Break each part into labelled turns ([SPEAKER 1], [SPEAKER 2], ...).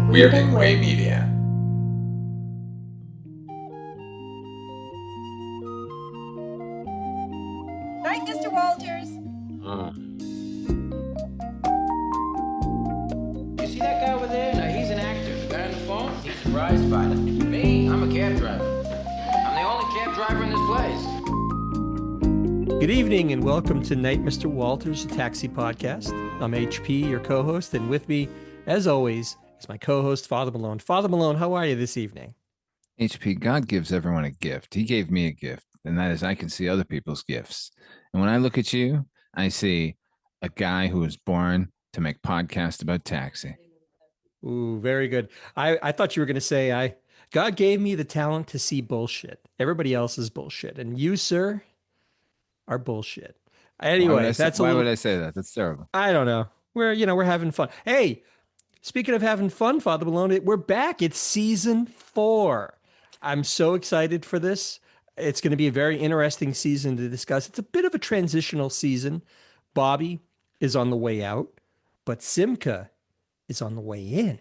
[SPEAKER 1] We're in Way Media.
[SPEAKER 2] Right, Mr. Walters?
[SPEAKER 3] You see that guy over there? Now, he's an actor. The guy on the phone, he's a prize fighter. Me, I'm a cab driver. I'm the only cab driver in this place.
[SPEAKER 4] Good evening and welcome to Night Mr. Walters, a taxi podcast. I'm HP, your co-host, and with me, as always, is my co-host, Father Malone. Father Malone, how are you this evening?
[SPEAKER 5] HP, God gives everyone a gift. He gave me a gift, and that is I can see other people's gifts. And when I look at you, I see a guy who was born to make podcasts about taxi.
[SPEAKER 4] Ooh, very good. I thought you were going to say, God gave me the talent to see bullshit. Everybody else is bullshit. And you, sir, are bullshit. Anyway,
[SPEAKER 5] why would I say that? That's terrible.
[SPEAKER 4] I don't know. We're having fun. Hey, speaking of having fun, Father Malone, we're back. It's season 4. I'm so excited for this. It's going to be a very interesting season to discuss. It's a bit of a transitional season. Bobby is on the way out, but Simca is on the way in.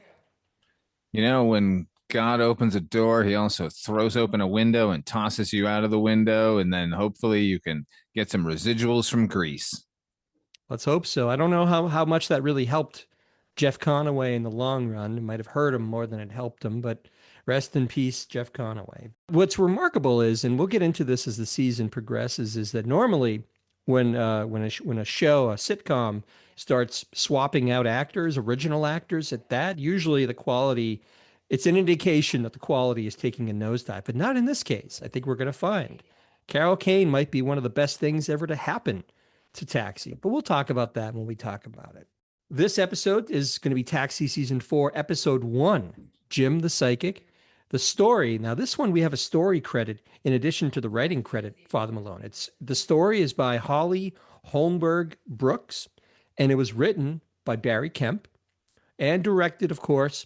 [SPEAKER 5] You know, when God opens a door, he also throws open a window and tosses you out of the window, and then hopefully you can get some residuals from Greece.
[SPEAKER 4] Let's hope so. I don't know how much that really helped Jeff Conaway in the long run. It might have hurt him more than it helped him, but rest in peace, Jeff Conaway. What's remarkable is, and we'll get into this as the season progresses, is that normally when a show, a sitcom, starts swapping out actors, original actors at that, usually the quality, it's an indication that the quality is taking a nosedive, but not in this case. I think we're going to find Carol Kane might be one of the best things ever to happen to Taxi, but we'll talk about that when we talk about it. This episode is going to be Taxi Season 4, Episode 1, Jim the Psychic. The story, now this one we have a story credit in addition to the writing credit, Father Malone. The story is by Holly Holmberg Brooks, and it was written by Barry Kemp and directed, of course,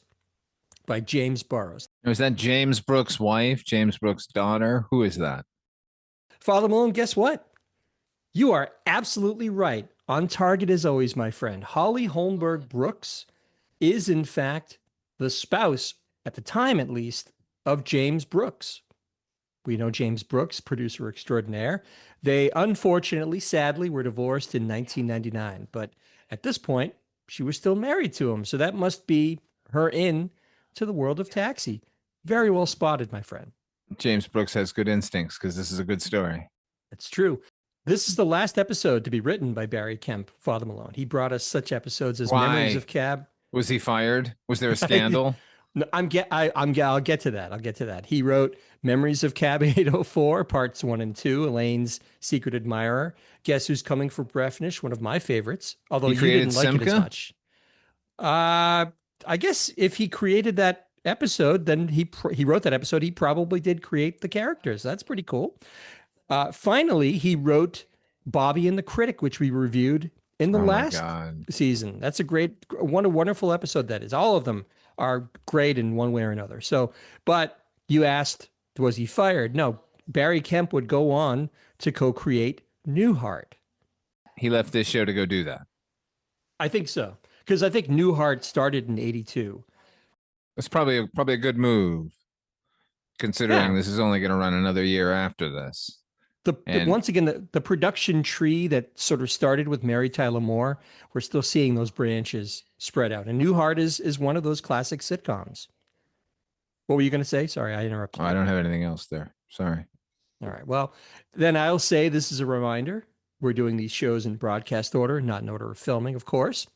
[SPEAKER 4] by James Burrows.
[SPEAKER 5] Was that James Brooks' wife, James Brooks' daughter? Who is that?
[SPEAKER 4] Father Malone, guess what? You are absolutely right. On target as always, my friend. Holly Holmberg Brooks is, in fact, the spouse, at the time at least, of James Brooks. We know James Brooks, producer extraordinaire. They unfortunately, sadly, were divorced in 1999. But at this point, she was still married to him. So that must be her in to the world of Taxi. Very well spotted, my friend.
[SPEAKER 5] James Brooks has good instincts because this is a good story.
[SPEAKER 4] It's true. This is the last episode to be written by Barry Kemp, Father Malone. He brought us such episodes as
[SPEAKER 5] Why?
[SPEAKER 4] Memories of Cab.
[SPEAKER 5] Was he fired? Was there a scandal?
[SPEAKER 4] No, I'll get to that. He wrote Memories of Cab 804, parts 1 and 2, Elaine's Secret Admirer. Guess Who's Coming for Breathness, one of my favorites, although you didn't like it as much. I guess if he created that episode, then he wrote that episode, he probably did create the characters. That's pretty cool. Finally, he wrote Bobby and the Critic, which we reviewed in the last season. That's a wonderful episode that is. All of them are great in one way or another. So, but you asked, was he fired? No, Barry Kemp would go on to co-create Newhart.
[SPEAKER 5] He left this show to go do that.
[SPEAKER 4] I think so, because I think Newhart started in 1982.
[SPEAKER 5] That's probably a good move, considering this is only going to run another year after this.
[SPEAKER 4] Once again, the production tree that sort of started with Mary Tyler Moore, we're still seeing those branches spread out. And Newhart is one of those classic sitcoms. What were you going to say? Sorry, I interrupted you.
[SPEAKER 5] I don't have anything else there. Sorry.
[SPEAKER 4] All right. Well, then I'll say this is a reminder. We're doing these shows in broadcast order, not in order of filming, of course.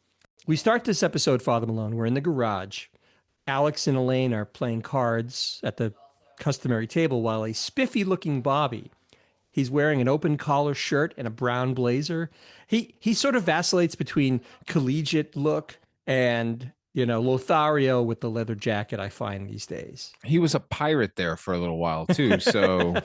[SPEAKER 4] We start this episode, Father Malone. We're in the garage. Alex and Elaine are playing cards at the customary table while a spiffy-looking Bobby, he's wearing an open collar shirt and a brown blazer. He sort of vacillates between collegiate look and, Lothario with the leather jacket I find these days.
[SPEAKER 5] He was a pirate there for a little while too, so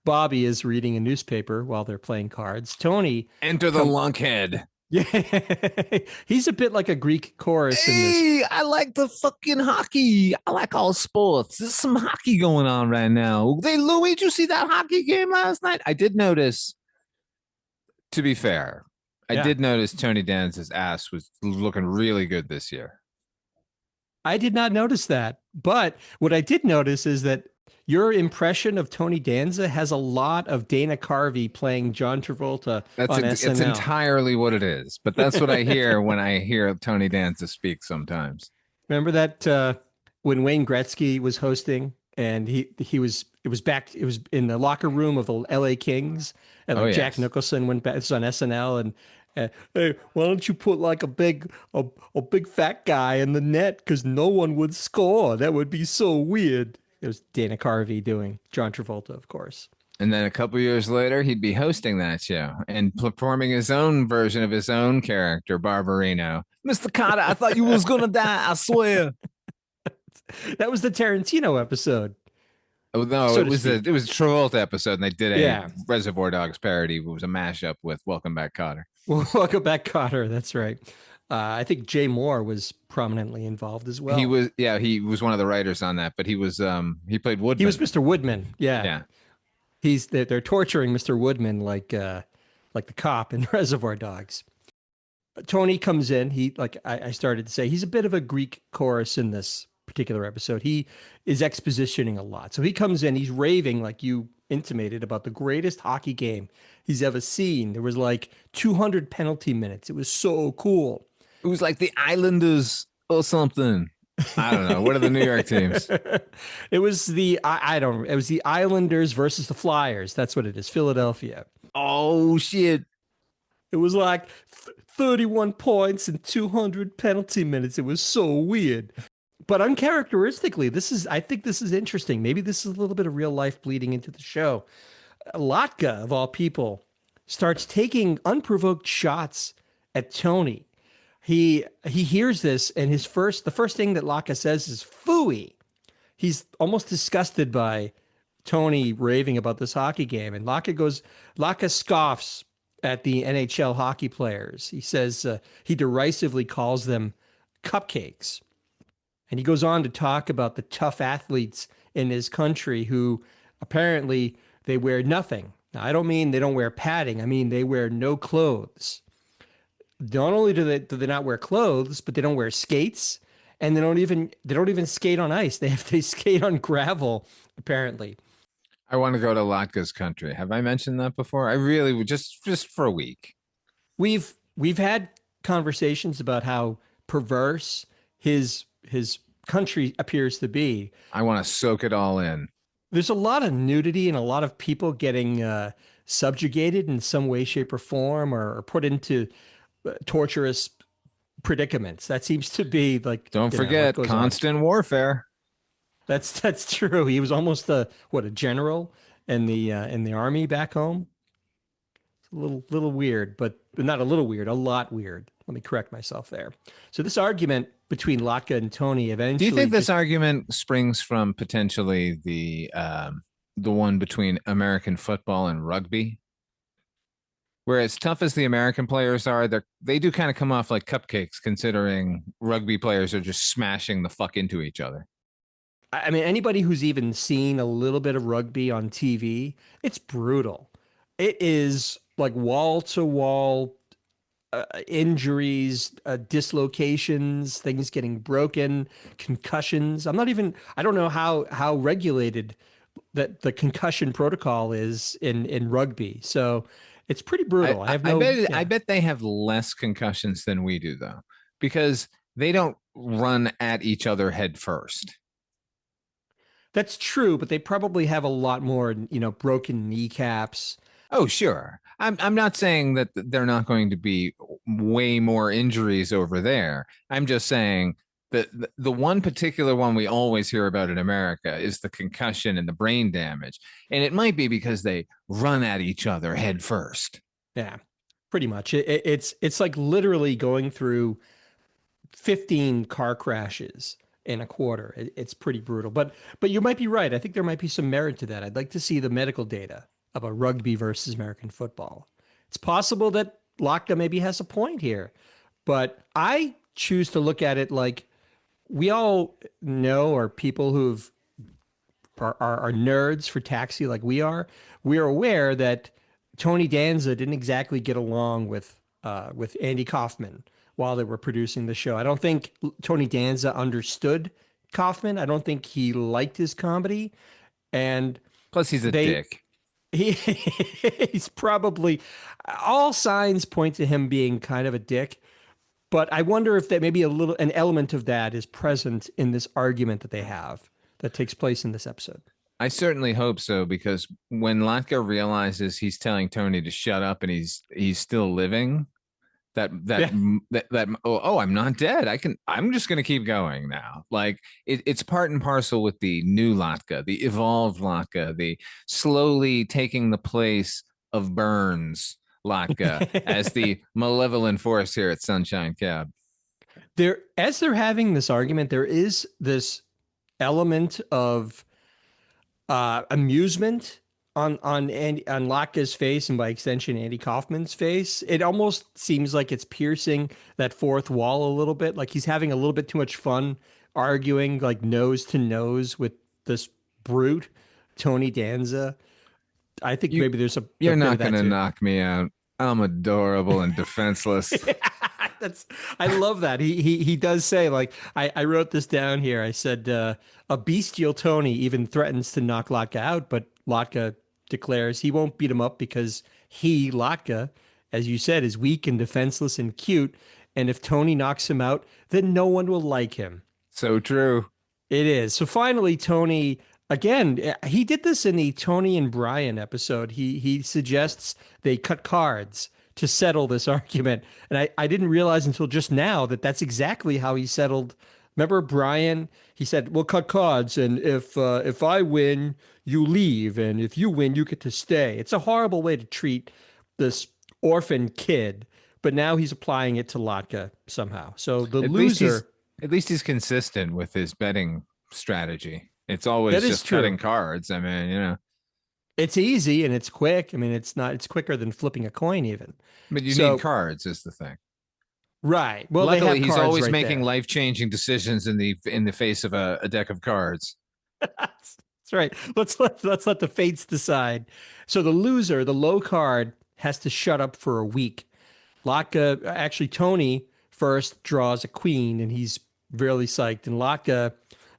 [SPEAKER 4] Bobby is reading a newspaper while they're playing cards. Tony,
[SPEAKER 5] enter the lunkhead.
[SPEAKER 4] Yeah, he's a bit like a Greek chorus in this.
[SPEAKER 5] Hey, I like the fucking hockey. I like all sports. There's some hockey going on right now. Hey, Louie, did you see that hockey game last night? I did notice, to be fair, I did notice Tony Danza's ass was looking really good this year.
[SPEAKER 4] I did not notice that. But what I did notice is that your impression of Tony Danza has a lot of Dana Carvey playing John Travolta on
[SPEAKER 5] It's
[SPEAKER 4] SNL.
[SPEAKER 5] entirely what it is. But that's what I hear when I hear Tony Danza speak sometimes.
[SPEAKER 4] Remember that when Wayne Gretzky was hosting and he was it was in the locker room of the LA Kings and
[SPEAKER 5] Oh
[SPEAKER 4] like Jack
[SPEAKER 5] yes.
[SPEAKER 4] Nicholson went back. This was on SNL and hey, why don't you put like a big fat guy in the net because no one would score. That would be so weird. It was Dana Carvey doing John Travolta, of course.
[SPEAKER 5] And then a couple years later, he'd be hosting that show and performing his own version of his own character, Barbarino. Mr. Carter, I thought you was gonna die. I swear.
[SPEAKER 4] That was the Tarantino episode,
[SPEAKER 5] Oh no,
[SPEAKER 4] so to speak.
[SPEAKER 5] it was a Travolta episode, and they did a
[SPEAKER 4] Yeah.
[SPEAKER 5] Reservoir Dogs parody. It was a mashup with Welcome Back, Cotter.
[SPEAKER 4] Well, welcome back, Cotter. That's right. I think Jay Moore was prominently involved as well.
[SPEAKER 5] He was one of the writers on that, but he played
[SPEAKER 4] He was
[SPEAKER 5] Woodman.
[SPEAKER 4] Mr. Woodman. Yeah,
[SPEAKER 5] Yeah,
[SPEAKER 4] they're torturing Mr. Woodman like the cop in Reservoir Dogs. Tony comes in. He like I started to say he's a bit of a Greek chorus in this particular episode. He is expositioning a lot. So he comes in. He's raving like you intimated about the greatest hockey game he's ever seen. There was like 200 penalty minutes. It was so cool.
[SPEAKER 5] it was like the Islanders or something. I don't know. What are the New York teams?
[SPEAKER 4] It was I don't. It was the Islanders versus the Flyers. That's what it is. Philadelphia.
[SPEAKER 5] Oh shit!
[SPEAKER 4] It was like 31 points and 200 penalty minutes. It was so weird. But uncharacteristically, I think this is interesting. Maybe this is a little bit of real life bleeding into the show. Latka, of all people, starts taking unprovoked shots at Tony. He hears this, and the first thing that Latka says is "phooey." He's almost disgusted by Tony raving about this hockey game, and Latka scoffs at the NHL hockey players. He says he derisively calls them cupcakes. And he goes on to talk about the tough athletes in his country who apparently they wear nothing. Now, I don't mean they don't wear padding. I mean they wear no clothes. Not only do they not wear clothes, but they don't wear skates, and they don't even skate on ice. They skate on gravel apparently.
[SPEAKER 5] I want to go to Latka's country. Have I mentioned that before? I really would just for a week.
[SPEAKER 4] We've had conversations about how perverse his country appears to be.
[SPEAKER 5] I want to soak it all in.
[SPEAKER 4] There's a lot of nudity and a lot of people getting subjugated in some way, shape, or form, or put into torturous predicaments. That seems to be like
[SPEAKER 5] Don't
[SPEAKER 4] you know,
[SPEAKER 5] forget
[SPEAKER 4] what goes on.
[SPEAKER 5] constant warfare.
[SPEAKER 4] That's true. He was almost a general in the army back home. It's a little weird, but not a little weird, a lot weird. Let me correct myself there. So this argument between Latka and Tony eventually.
[SPEAKER 5] Do you think this argument springs from potentially the one between American football and rugby? Where as tough as the American players are, they do kind of come off like cupcakes, considering rugby players are just smashing the fuck into each other.
[SPEAKER 4] I mean, anybody who's even seen a little bit of rugby on TV, it's brutal. It is like wall to wall injuries, dislocations, things getting broken, concussions. I don't know how regulated that the concussion protocol is in rugby. So it's pretty brutal.
[SPEAKER 5] I bet they have less concussions than we do though, because they don't run at each other head first.
[SPEAKER 4] That's true, but they probably have a lot more, broken kneecaps.
[SPEAKER 5] Oh, sure. I'm not saying that they're not going to be way more injuries over there. I'm just saying that the one particular one we always hear about in America is the concussion and the brain damage. And it might be because they run at each other head first.
[SPEAKER 4] Yeah, pretty much. It's like literally going through 15 car crashes in a quarter. It's pretty brutal. But you might be right. I think there might be some merit to that. I'd like to see the medical data about rugby versus American football. It's possible that Latka maybe has a point here, but I choose to look at it like we all know, or people are nerds for Taxi like we are. We are aware that Tony Danza didn't exactly get along with Andy Kaufman while they were producing the show. I don't think Tony Danza understood Kaufman. I don't think he liked his comedy. And
[SPEAKER 5] Plus, he's a
[SPEAKER 4] they
[SPEAKER 5] dick.
[SPEAKER 4] he he's probably, all signs point to him being kind of a dick. But I wonder if that maybe an element of that is present in this argument that they have that takes place in this episode.
[SPEAKER 5] I certainly hope so, because when Latka realizes he's telling Tony to shut up and he's still living,
[SPEAKER 4] Yeah.
[SPEAKER 5] I'm not dead. I'm just gonna keep going now. Like it's part and parcel with the new Latka, the evolved Latka, the slowly taking the place of Burns Latka as the malevolent force here at Sunshine Cab.
[SPEAKER 4] As they're having this argument, there is this element of amusement on Latka's face, and by extension Andy Kaufman's face. It almost seems like it's piercing that fourth wall a little bit, like he's having a little bit too much fun arguing like nose to nose with this brute Tony Danza. I think
[SPEAKER 5] You
[SPEAKER 4] maybe there's a
[SPEAKER 5] you're
[SPEAKER 4] bit
[SPEAKER 5] not
[SPEAKER 4] of that
[SPEAKER 5] gonna
[SPEAKER 4] too.
[SPEAKER 5] knock me out. I'm adorable and defenseless.
[SPEAKER 4] That's I love that. He does say, like, I wrote this down here. I said a bestial Tony even threatens to knock Latka out, but Latka declares he won't beat him up because he, Latka, as you said, is weak and defenseless and cute. And if Tony knocks him out, then no one will like him.
[SPEAKER 5] So true.
[SPEAKER 4] It is. So finally, Tony, again, he did this in the Tony and Brian episode. He suggests they cut cards to settle this argument. And I didn't realize until just now that that's exactly how he settled. Remember Brian? He said, "We'll cut cards, and if I win, you leave, and if you win, you get to stay." It's a horrible way to treat this orphan kid, but now he's applying it to Latka somehow. So the
[SPEAKER 5] At least he's
[SPEAKER 4] loser,
[SPEAKER 5] at least he's consistent with his betting strategy. It's always
[SPEAKER 4] that is
[SPEAKER 5] just cutting
[SPEAKER 4] true.
[SPEAKER 5] cards. I mean,
[SPEAKER 4] It's easy and it's quick. I mean, it's quicker than flipping a coin even.
[SPEAKER 5] but you need
[SPEAKER 4] So,
[SPEAKER 5] cards is the thing.
[SPEAKER 4] right. Well, they
[SPEAKER 5] Luckily,
[SPEAKER 4] have
[SPEAKER 5] he's
[SPEAKER 4] cards
[SPEAKER 5] always
[SPEAKER 4] right
[SPEAKER 5] making
[SPEAKER 4] there.
[SPEAKER 5] life-changing decisions in the face of a deck of cards.
[SPEAKER 4] That's right. Let's let the fates decide. So the loser, the low card, has to shut up for a week. Latka, actually, Tony first draws a queen, and he's really psyched. And Latka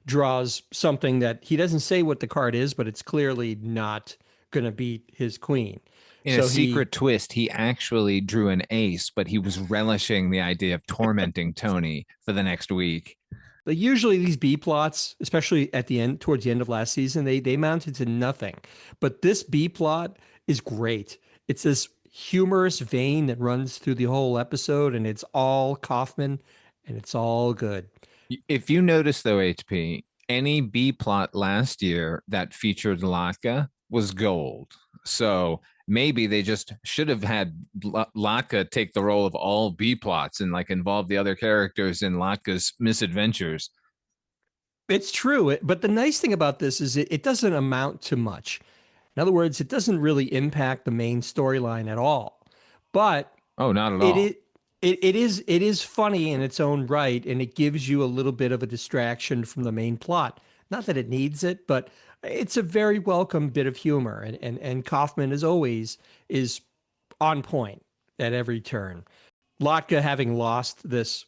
[SPEAKER 4] draws something that he doesn't say what the card is, but it's clearly not going to beat his queen.
[SPEAKER 5] In a
[SPEAKER 4] So he
[SPEAKER 5] secret twist, he actually drew an ace, but he was relishing the idea of tormenting Tony for the next week.
[SPEAKER 4] Like usually these B plots, especially at the end, towards the end of last season, they mounted to nothing. But this B plot is great. It's this humorous vein that runs through the whole episode, and it's all Kaufman, and it's all good.
[SPEAKER 5] If you notice, though, HP, any B plot last year that featured Latka was gold. So maybe they just should have had Latka take the role of all B plots and like involve the other characters in Latka's misadventures.
[SPEAKER 4] It's true, but the nice thing about this is it doesn't amount to much. In other words, it doesn't really impact the main storyline at all. But
[SPEAKER 5] Oh, not at
[SPEAKER 4] it
[SPEAKER 5] all.
[SPEAKER 4] is it is funny in its own right, and it gives you a little bit of a distraction from the main plot. Not that it needs it, but it's a very welcome bit of humor, and Kaufman, as always, is on point at every turn. Latka, having lost this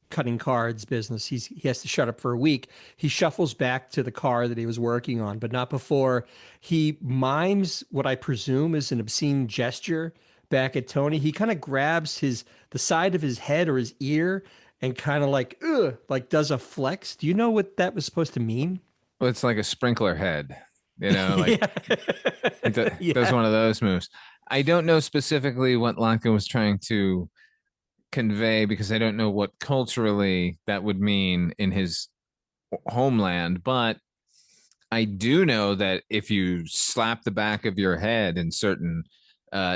[SPEAKER 4] cutting cards business, he has to shut up for a week. He shuffles back to the car that he was working on, but not before he mimes what I presume is an obscene gesture back at Tony. He kind of grabs the side of his head or his ear and kind of like like does a flex. Do you know what that was supposed to mean?
[SPEAKER 5] Well, it's like a sprinkler head, like
[SPEAKER 4] Yeah.
[SPEAKER 5] it does
[SPEAKER 4] Yeah.
[SPEAKER 5] one of those moves. I don't know specifically what Latka was trying to convey because I don't know what culturally that would mean in his homeland, but I do know that if you slap the back of your head in certain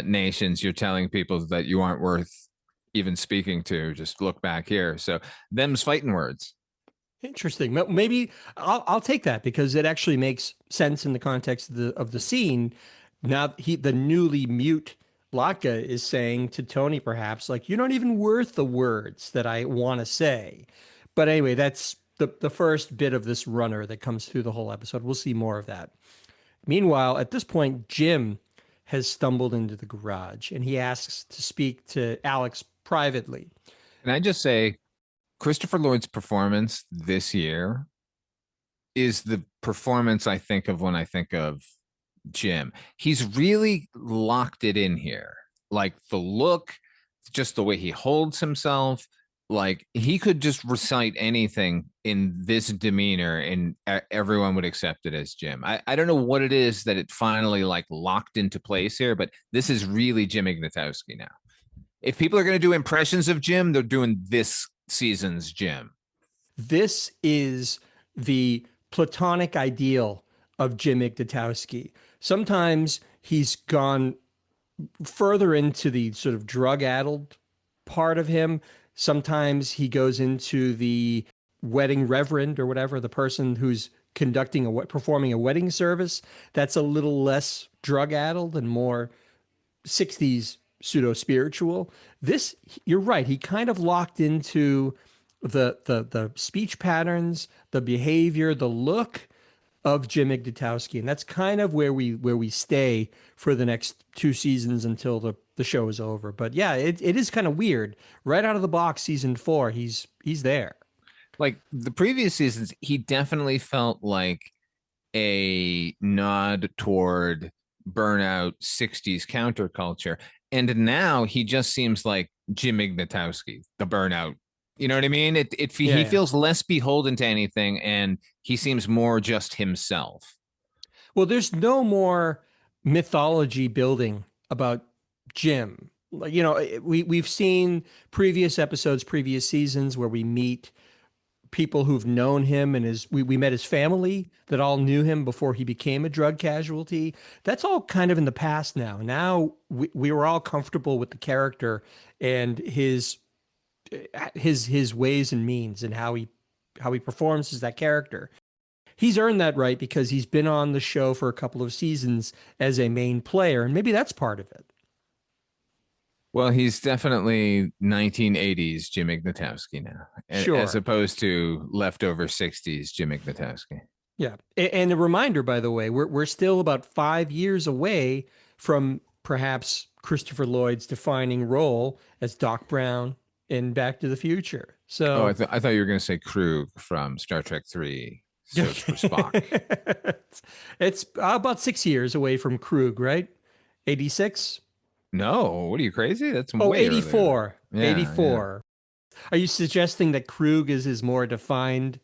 [SPEAKER 5] nations, you're telling people that you aren't worth even speaking to. Just look back here. So them's fighting words.
[SPEAKER 4] Interesting. Maybe I'll take that because it actually makes sense in the context of the scene. Now the newly mute Latka is saying to Tony, perhaps, like, "You're not even worth the words that I want to say." But anyway, that's the first bit of this runner that comes through the whole episode. We'll see more of that. Meanwhile, at this point, Jim has stumbled into the garage and he asks to speak to Alex privately.
[SPEAKER 5] Can I just say, Christopher Lloyd's performance this year is the performance I think of when I think of Jim. He's really locked it in here. Like the look, just the way he holds himself. Like he could just recite anything in this demeanor and everyone would accept it as Jim. I don't know what it is that it finally like locked into place here, but this is really Jim Ignatowski now. If people are going to do impressions of Jim, they're doing this season's Jim.
[SPEAKER 4] This is the platonic ideal of Jim Ignatowski. Sometimes he's gone further into the sort of drug-addled part of him. Sometimes he goes into the wedding reverend or whatever, the person who's performing a wedding service. That's a little less drug-addled and more 60s pseudo-spiritual. This, you're right, he kind of locked into the speech patterns, the behavior, the look of Jim Ignatowski, and that's kind of where we stay for the next 2 seasons until the show is over. But yeah, it is kind of weird. Right out of the box, season 4, he's there.
[SPEAKER 5] Like the previous seasons, he definitely felt like a nod toward burnout 60s counterculture. And now he just seems like Jim Ignatowski, the burnout. You know what I mean? He feels less beholden to anything, and he seems more just himself.
[SPEAKER 4] Well, there's no more mythology building about Jim. You know, we've seen previous episodes, previous seasons where we meet people who've known him, and we met his family that all knew him before he became a drug casualty. That's all kind of in the past now. Now we were all comfortable with the character and his ways and means and how he performs as that character. He's earned that right because he's been on the show for a couple of seasons as a main player, and maybe that's part of it.
[SPEAKER 5] Well, he's definitely 1980s Jim Ignatowski now,
[SPEAKER 4] Sure.
[SPEAKER 5] as opposed to leftover 60s Jim Ignatowski.
[SPEAKER 4] Yeah, and a reminder, by the way, we're still about 5 years away from perhaps Christopher Lloyd's defining role as Doc Brown in Back to the Future. So,
[SPEAKER 5] I thought you were going to say Krug from Star Trek 3. Search for Spock.
[SPEAKER 4] It's about 6 years away from Krug, right? 86?
[SPEAKER 5] No, what are you crazy? That's
[SPEAKER 4] way 84.
[SPEAKER 5] Yeah,
[SPEAKER 4] 84. Yeah. Are you suggesting that Krug is his more defined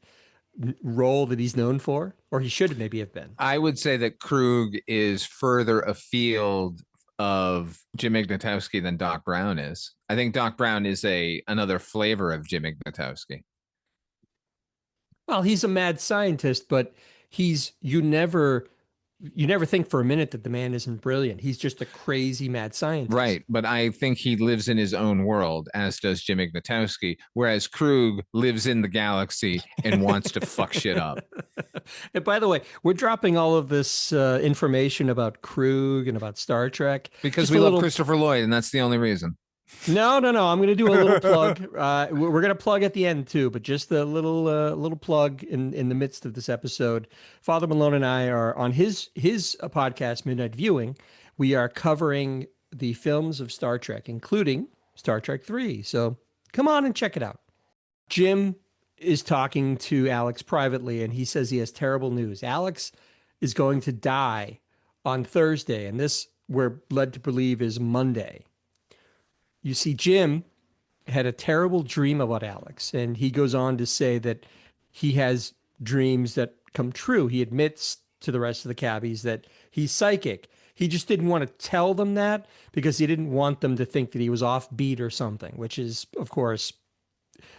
[SPEAKER 4] role that he's known for? Or he should maybe have been?
[SPEAKER 5] I would say that Krug is further afield of Jim Ignatowski than Doc Brown is. I think Doc Brown is another flavor of Jim Ignatowski.
[SPEAKER 4] Well, he's a mad scientist, but you never think for a minute that the man isn't brilliant. He's just a crazy mad scientist.
[SPEAKER 5] Right, but I think he lives in his own world, as does Jim Ignatowski, whereas Krug lives in the galaxy and wants to fuck shit up.
[SPEAKER 4] And by the way, we're dropping all of this information about Krug and about Star Trek.
[SPEAKER 5] Because we love Christopher Lloyd, and that's the only reason.
[SPEAKER 4] No. I'm going to do a little plug. We're going to plug at the end too, but just a little plug in the midst of this episode. Father Malone and I are on his podcast, Midnight Viewing. We are covering the films of Star Trek, including Star Trek 3. So come on and check it out. Jim is talking to Alex privately, and he says he has terrible news. Alex is going to die on Thursday, and this we're led to believe is Monday. You see, Jim had a terrible dream about Alex, and he goes on to say that he has dreams that come true. He admits to the rest of the cabbies that he's psychic. He just didn't want to tell them that because he didn't want them to think that he was offbeat or something, which is, of course,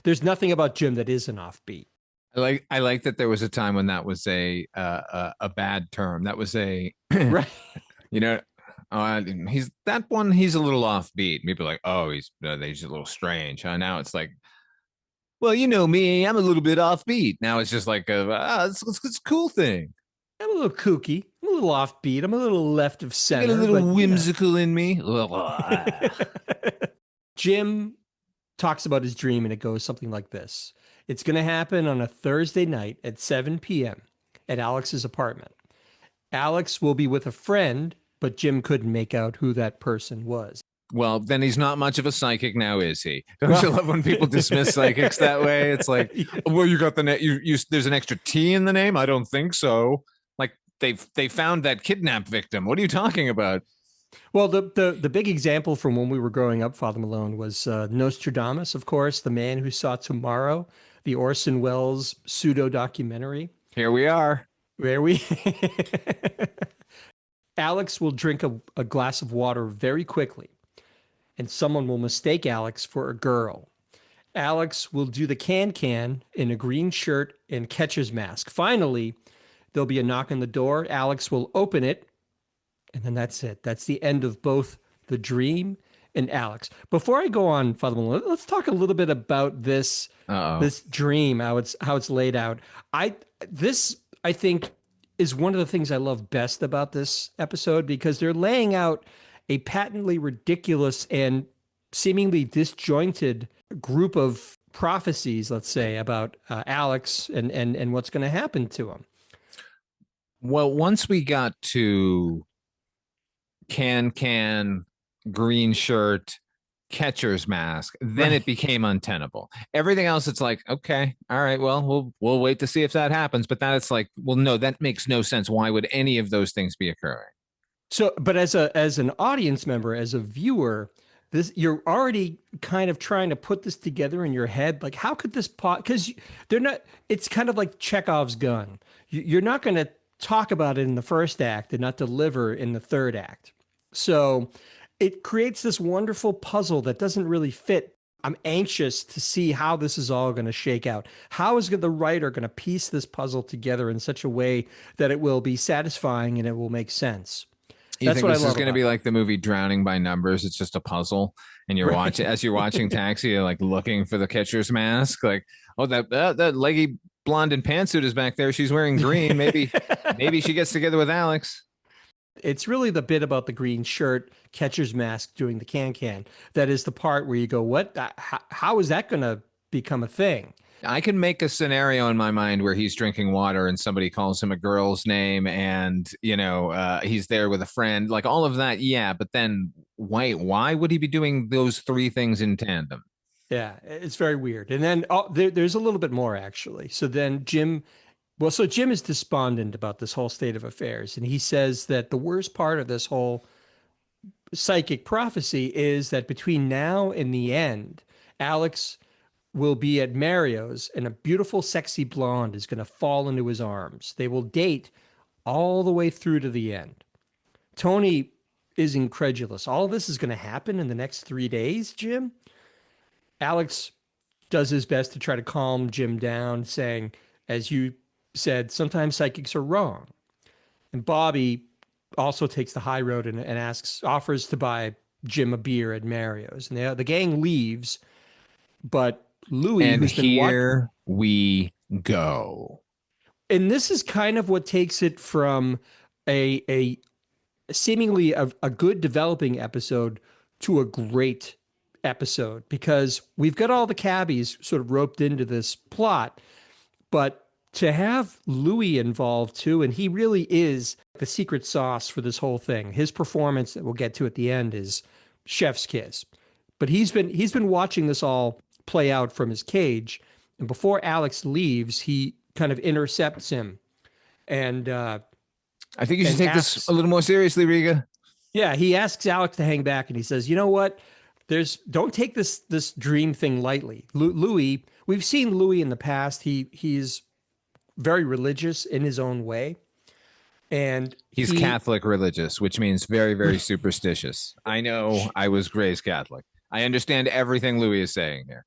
[SPEAKER 4] there's nothing about Jim that isn't offbeat.
[SPEAKER 5] I like that there was a time when that was a bad term. That was a
[SPEAKER 4] right.
[SPEAKER 5] You know, he's a little offbeat. People are like, oh, he's a little strange. Now it's like, well, you know me, I'm a little bit offbeat. Now it's just like it's a cool thing.
[SPEAKER 4] I'm a little kooky. I'm a little offbeat. I'm a little left of center.
[SPEAKER 5] A little whimsical in me.
[SPEAKER 4] Jim talks about his dream, and it goes something like this. It's going to happen on a Thursday night at 7 p.m. at Alex's apartment. Alex will be with a friend, but Jim couldn't make out who that person was.
[SPEAKER 5] Well, then he's not much of a psychic now, is he? Don't
[SPEAKER 4] Well-
[SPEAKER 5] you love when people dismiss psychics that way? It's like, well, you got the there's an extra T in the name. I don't think so. Like they found that kidnap victim. What are you talking about?
[SPEAKER 4] Well, the big example from when we were growing up, Father Malone, was Nostradamus, of course, the man who saw tomorrow, the Orson Welles pseudo documentary.
[SPEAKER 5] Here we are.
[SPEAKER 4] Where we Alex will drink a glass of water very quickly, and someone will mistake Alex for a girl. Alex will do the can in a green shirt and catcher's mask. Finally, there'll be a knock on the door. Alex will open it, and then that's it. That's the end of both the dream and Alex. Before I go on, Father Malone, let's talk a little bit about this this dream, how it's laid out. I think is one of the things I love best about this episode, because they're laying out a patently ridiculous and seemingly disjointed group of prophecies, let's say, about Alex and what's going to happen to him.
[SPEAKER 5] Well, once we got to can, green shirt, catcher's mask, then it became untenable. Everything else, it's like, okay, all right, well, we'll wait to see if that happens. But that it's like, well, no, that makes no sense. Why would any of those things be occurring?
[SPEAKER 4] So, but as an audience member, as a viewer, you're already kind of trying to put this together in your head. Like, how could this because they're not, it's kind of like Chekhov's gun. You're not going to talk about it in the first act and not deliver in the third act. So it creates this wonderful puzzle that doesn't really fit. I'm anxious to see how this is all going to shake out. How is the writer going to piece this puzzle together in such a way that it will be satisfying and it will make sense?
[SPEAKER 5] You think this is going to be like the movie Drowning by Numbers? It's just a puzzle, and you're watching as you're watching Taxi, you're like looking for the catcher's mask. Like, oh, that leggy blonde in pantsuit is back there. She's wearing green. Maybe she gets together with Alex.
[SPEAKER 4] It's really the bit about the green shirt, catcher's mask, doing the can. That is the part where you go, what? How is that going to become a thing?
[SPEAKER 5] I can make a scenario in my mind where he's drinking water and somebody calls him a girl's name, and he's there with a friend, like all of that. Yeah, but then why would he be doing those three things in tandem?
[SPEAKER 4] Yeah, it's very weird. And then there's a little bit more, actually. So then Jim is despondent about this whole state of affairs, and he says that the worst part of this whole psychic prophecy is that between now and the end, Alex will be at Mario's, and a beautiful, sexy blonde is going to fall into his arms. They will date all the way through to the end. Tony is incredulous. All this is going to happen in the next 3 days, Jim? Alex does his best to try to calm Jim down, saying, as you said, sometimes psychics are wrong. And Bobby also takes the high road and offers to buy Jim a beer at Mario's. And the gang leaves, but Louis,
[SPEAKER 5] and here we go.
[SPEAKER 4] And this is kind of what takes it from a seemingly a good developing episode to a great episode, because we've got all the cabbies sort of roped into this plot, but to have Louis involved too, and he really is the secret sauce for this whole thing. His performance that we'll get to at the end is chef's kiss. But he's been watching this all play out from his cage, and before Alex leaves, he kind of intercepts him, and
[SPEAKER 5] I think you should take this a little more seriously, Riga.
[SPEAKER 4] Yeah, he asks Alex to hang back, and he says, "You know what? Don't take this dream thing lightly." Louis, we've seen Louis in the past. He's very religious in his own way, and
[SPEAKER 5] he's Catholic religious, which means very, very superstitious. I know. I was raised Catholic. I understand everything Louis is saying here.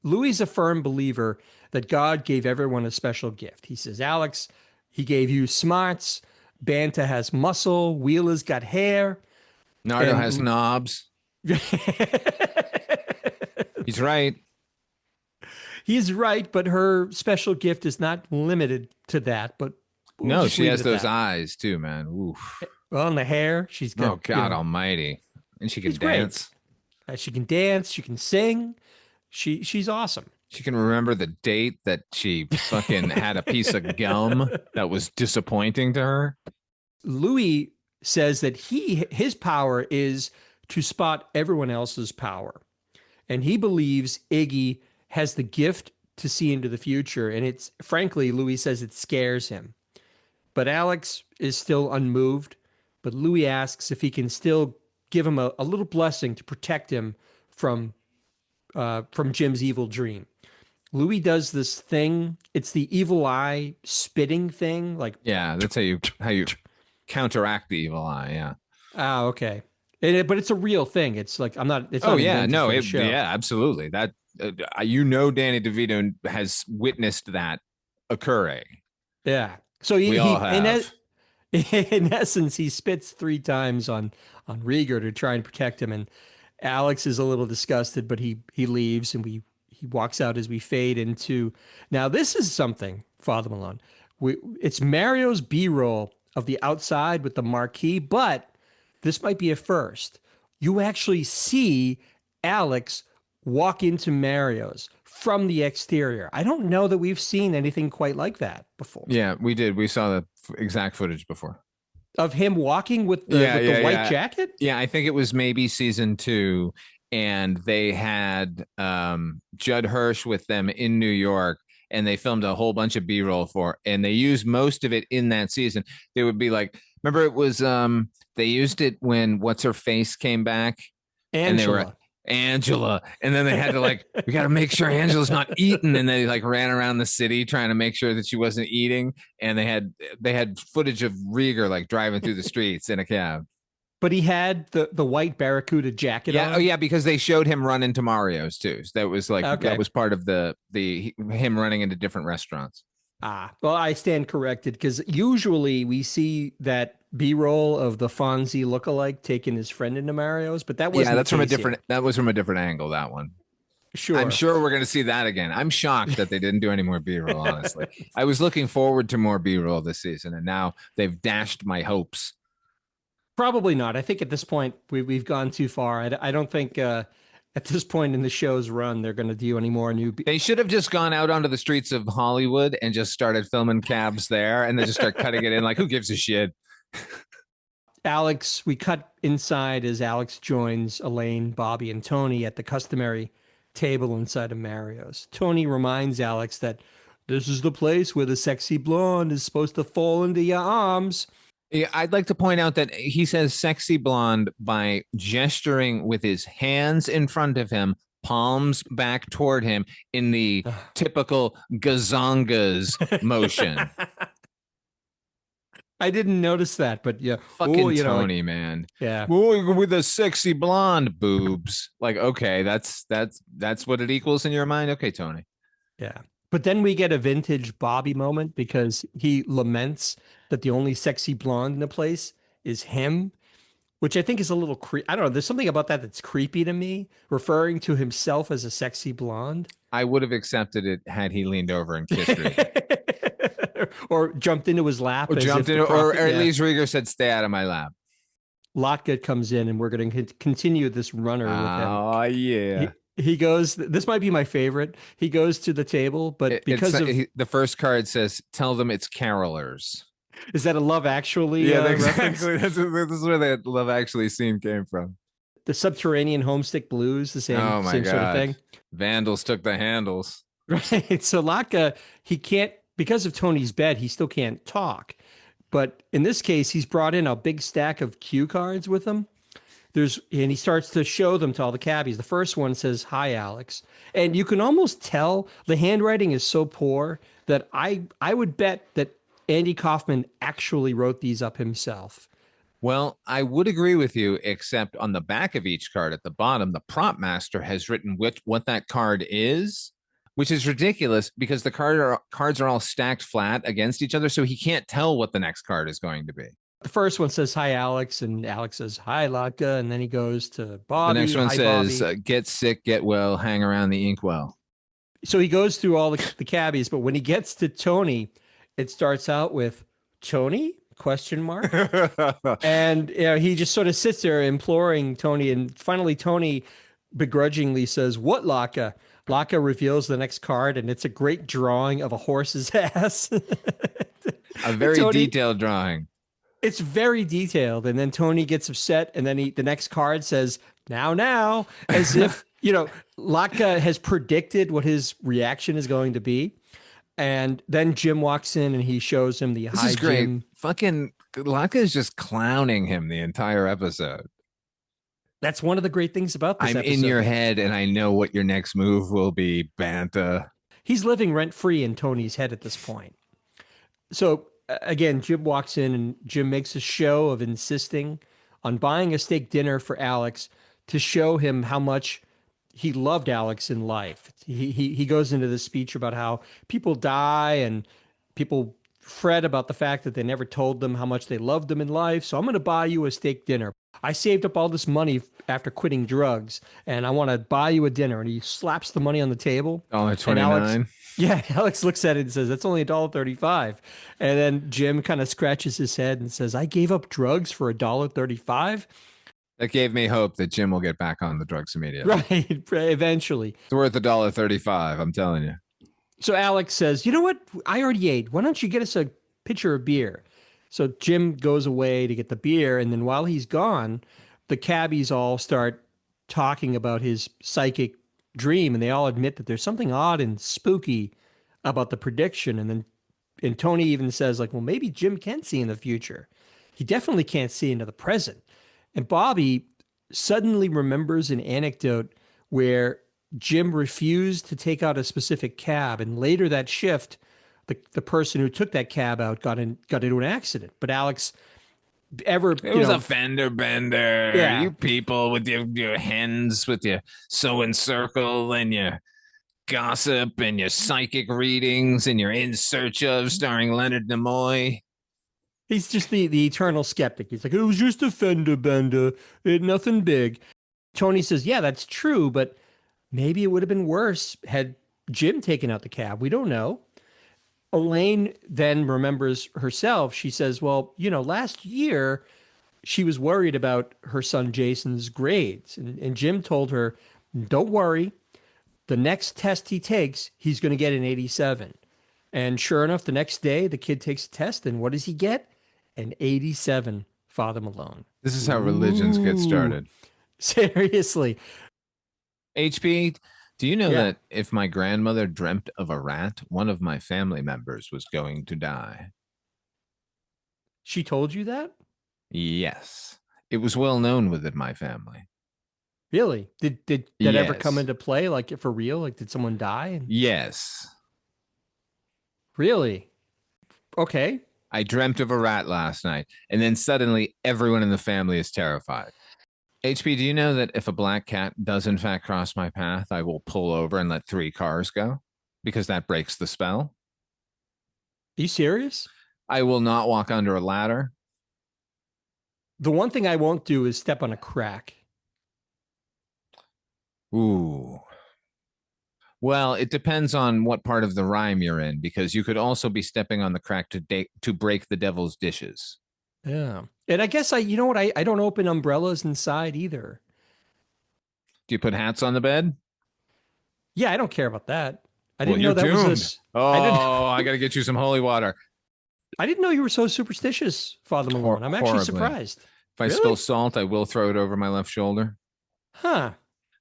[SPEAKER 4] Louis is a firm believer that God gave everyone a special gift. He says, Alex, he gave you smarts. Banta has muscle. Wheeler's got hair.
[SPEAKER 5] Nardo has knobs. He's right.
[SPEAKER 4] He's right, but her special gift is not limited to that. But
[SPEAKER 5] no, she has those eyes too, man. Oof.
[SPEAKER 4] Well, and the hair, she's got.
[SPEAKER 5] Oh God Almighty! And she can dance.
[SPEAKER 4] She can dance. She can sing. She's awesome.
[SPEAKER 5] She can remember the date that she fucking had a piece of gum that was disappointing to her.
[SPEAKER 4] Louis says that his power is to spot everyone else's power. And he believes Iggy has the gift to see into the future. And it's frankly, Louis says it scares him. But Alex is still unmoved. But Louis asks if he can still give him a little blessing to protect him from Jim's evil dream. Louis does this thing. It's the evil eye spitting thing. Like,
[SPEAKER 5] yeah, that's how you counteract the evil eye. Yeah.
[SPEAKER 4] ah, okay. But it's a real thing. It's like I'm not. It's
[SPEAKER 5] Oh
[SPEAKER 4] not
[SPEAKER 5] yeah,
[SPEAKER 4] invented
[SPEAKER 5] no,
[SPEAKER 4] for the show.
[SPEAKER 5] yeah, absolutely. That Danny DeVito has witnessed that occurring.
[SPEAKER 4] Yeah. So
[SPEAKER 5] We all have.
[SPEAKER 4] in essence, he spits 3 times on Rieger to try and protect him, and Alex is a little disgusted, but he leaves, and he walks out as we fade into. Now this is something, Father Malone. It's Mario's B-roll of the outside with the marquee, but this might be a first. You actually see Alex walk into Mario's from the exterior. I don't know that we've seen anything quite like that before.
[SPEAKER 5] Yeah, we did. We saw the exact footage before
[SPEAKER 4] Of him walking with the white jacket?
[SPEAKER 5] Yeah, I think it was maybe season 2, and they had Judd Hirsch with them in New York, and they filmed a whole bunch of B-roll and they used most of it in that season. They would be like, remember it was they used it when what's her face came back, and they were Angela, and then they had to like, we got to make sure Angela's not eating, and they like ran around the city trying to make sure that she wasn't eating, and they had footage of Rieger like driving through the streets in a cab.
[SPEAKER 4] But he had the white Barracuda jacket on.
[SPEAKER 5] Oh yeah, because they showed him run into Mario's too. So that was like that was part of the him running into different restaurants.
[SPEAKER 4] Ah, well, I stand corrected because usually we see that B-roll of the Fonzie lookalike taking his friend into Mario's, but that wasn't.
[SPEAKER 5] Yeah, that was from a different angle. That one.
[SPEAKER 4] Sure.
[SPEAKER 5] I'm sure we're going to see that again. I'm shocked that they didn't do any more B-roll. Honestly, I was looking forward to more B-roll this season, and now they've dashed my hopes.
[SPEAKER 4] Probably not. I think at this point we've gone too far. I don't think at this point in the show's run they're going to do any more new.
[SPEAKER 5] They should have just gone out onto the streets of Hollywood and just started filming cabs there, and then just start cutting it in. Like, who gives a shit?
[SPEAKER 4] Alex, we cut inside as Alex joins Elaine, Bobby, and Tony at the customary table inside of Mario's. Tony reminds Alex that this is the place where the sexy blonde is supposed to fall into your arms.
[SPEAKER 5] Yeah, I'd like to point out that he says sexy blonde by gesturing with his hands in front of him, palms back toward him in the typical gazongas motion.
[SPEAKER 4] I didn't notice that, but yeah.
[SPEAKER 5] Fucking Tony, man.
[SPEAKER 4] Yeah.
[SPEAKER 5] With a sexy blonde boobs. Like, okay, that's what it equals in your mind. Okay, Tony.
[SPEAKER 4] Yeah. But then we get a vintage Bobby moment because he laments that the only sexy blonde in the place is him, which I think is a little creepy. I don't know. There's something about that that's creepy to me, referring to himself as a sexy blonde.
[SPEAKER 5] I would have accepted it had he leaned over and kissed her.
[SPEAKER 4] Or jumped into his lap.
[SPEAKER 5] Or at least Rieger said, stay out of my lap.
[SPEAKER 4] Latka comes in and we're going to continue this runner with him.
[SPEAKER 5] Oh, yeah.
[SPEAKER 4] He goes, this might be my favorite. He goes to the table, but because
[SPEAKER 5] the first card says, tell them it's carolers.
[SPEAKER 4] Is that a Love Actually?
[SPEAKER 5] Yeah, exactly. This is where that Love Actually scene came from.
[SPEAKER 4] The Subterranean Homesick Blues, the same sort of thing.
[SPEAKER 5] Vandals took the handles.
[SPEAKER 4] Right. So Latka, he can't, because of Tony's bed, he still can't talk. But in this case, he's brought in a big stack of cue cards with him. And he starts to show them to all the cabbies. The first one says, "Hi, Alex." And you can almost tell the handwriting is so poor that I would bet that Andy Kaufman actually wrote these up himself.
[SPEAKER 5] Well, I would agree with you, except on the back of each card at the bottom, the prop master has written what that card is, which is ridiculous because the cards are all stacked flat against each other, so he can't tell what the next card is going to be.
[SPEAKER 4] The first one says, "Hi, Alex," and Alex says, "Hi, Latka," and then he goes to Bobby.
[SPEAKER 5] The next one says, "Get sick, get well, hang around the inkwell."
[SPEAKER 4] So he goes through all the cabbies, but when he gets to Tony, it starts out with "Tony?" ? And he just sort of sits there imploring Tony, and finally Tony begrudgingly says, "What, Latka?" Latka reveals the next card, and it's a great drawing of a horse's ass.
[SPEAKER 5] A very detailed drawing.
[SPEAKER 4] It's very detailed. And then Tony gets upset. And then the next card says, now, as if, Latka has predicted what his reaction is going to be. And then Jim walks in and he shows him the
[SPEAKER 5] This
[SPEAKER 4] hi,
[SPEAKER 5] is great.
[SPEAKER 4] Jim.
[SPEAKER 5] Fucking Latka is just clowning him the entire episode.
[SPEAKER 4] That's one of the great things about this
[SPEAKER 5] I'm
[SPEAKER 4] episode.
[SPEAKER 5] in your head and I know what your next move will be, Banta.
[SPEAKER 4] He's living rent free in Tony's head at this point. So again, Jim walks in and Jim makes a show of insisting on buying a steak dinner for Alex to show him how much he loved Alex in life. He goes into this speech about how people die and people fret about the fact that they never told them how much they loved them in life. So I'm going to buy you a steak dinner. I saved up all this money after quitting drugs and I want to buy you a dinner. And he slaps the money on the table.
[SPEAKER 5] $1.29.
[SPEAKER 4] Yeah, Alex looks at it and says, that's only $1.35. And then Jim kind of scratches his head and says, I gave up drugs for $1.35.
[SPEAKER 5] That gave me hope that Jim will get back on the drugs immediately.
[SPEAKER 4] Right, eventually.
[SPEAKER 5] It's worth $1.35, I'm telling you.
[SPEAKER 4] So Alex says, you know what? I already ate. Why don't you get us a pitcher of beer? So Jim goes away to get the beer. And then while he's gone, the cabbies all start talking about his psychic dream. And they all admit that there's something odd and spooky about the prediction. And Tony even says, like, well, maybe Jim can see in the future. He definitely can't see into the present. And Bobby suddenly remembers an anecdote where Jim refused to take out a specific cab. And later that shift, the person who took that cab out got into an accident. But Alex
[SPEAKER 5] It was a fender bender.
[SPEAKER 4] Yeah.
[SPEAKER 5] You people with your hens, with your sewing circle and your gossip and your psychic readings and your In Search Of starring Leonard Nimoy.
[SPEAKER 4] He's just the eternal skeptic. He's like, it was just a fender bender. It nothing big. Tony says, yeah, that's true, but maybe it would have been worse had Jim taken out the cab. We don't know. Elaine then remembers herself. She says, well, last year she was worried about her son Jason's grades. And Jim told her, don't worry. The next test he takes, he's going to get an 87. And sure enough, the next day, the kid takes a test. And what does he get? An 87, Father Malone.
[SPEAKER 5] This is how religions get started.
[SPEAKER 4] Seriously.
[SPEAKER 5] HP, do you know
[SPEAKER 4] Yeah.
[SPEAKER 5] that if my grandmother dreamt of a rat, one of my family members was going to die?
[SPEAKER 4] She told you that?
[SPEAKER 5] Yes. It was well known within my family.
[SPEAKER 4] Really? Did that ever
[SPEAKER 5] Yes.
[SPEAKER 4] come into play? Like for real? Like did someone die?
[SPEAKER 5] Yes.
[SPEAKER 4] Really? Okay.
[SPEAKER 5] I dreamt of a rat last night, and then suddenly everyone in the family is terrified. HP, do you know that if a black cat does in fact cross my path, I will pull over and let 3 cars go? Because that breaks the spell.
[SPEAKER 4] Are you serious?
[SPEAKER 5] I will not walk under a ladder.
[SPEAKER 4] The one thing I won't do is step on a crack.
[SPEAKER 5] Ooh. Well, it depends on what part of the rhyme you're in, because you could also be stepping on the crack to break the devil's dishes.
[SPEAKER 4] Yeah. And I guess I don't open umbrellas inside either.
[SPEAKER 5] Do you put hats on the bed?
[SPEAKER 4] Yeah, I don't care about that. I
[SPEAKER 5] Well,
[SPEAKER 4] didn't know
[SPEAKER 5] you're
[SPEAKER 4] that was
[SPEAKER 5] doomed.
[SPEAKER 4] this.
[SPEAKER 5] Oh, I got to get you some holy water.
[SPEAKER 4] I didn't know you were so superstitious, Father Malone. I'm actually
[SPEAKER 5] Horribly.
[SPEAKER 4] surprised.
[SPEAKER 5] If I
[SPEAKER 4] Really?
[SPEAKER 5] spill salt, I will throw it over my left shoulder.
[SPEAKER 4] Huh.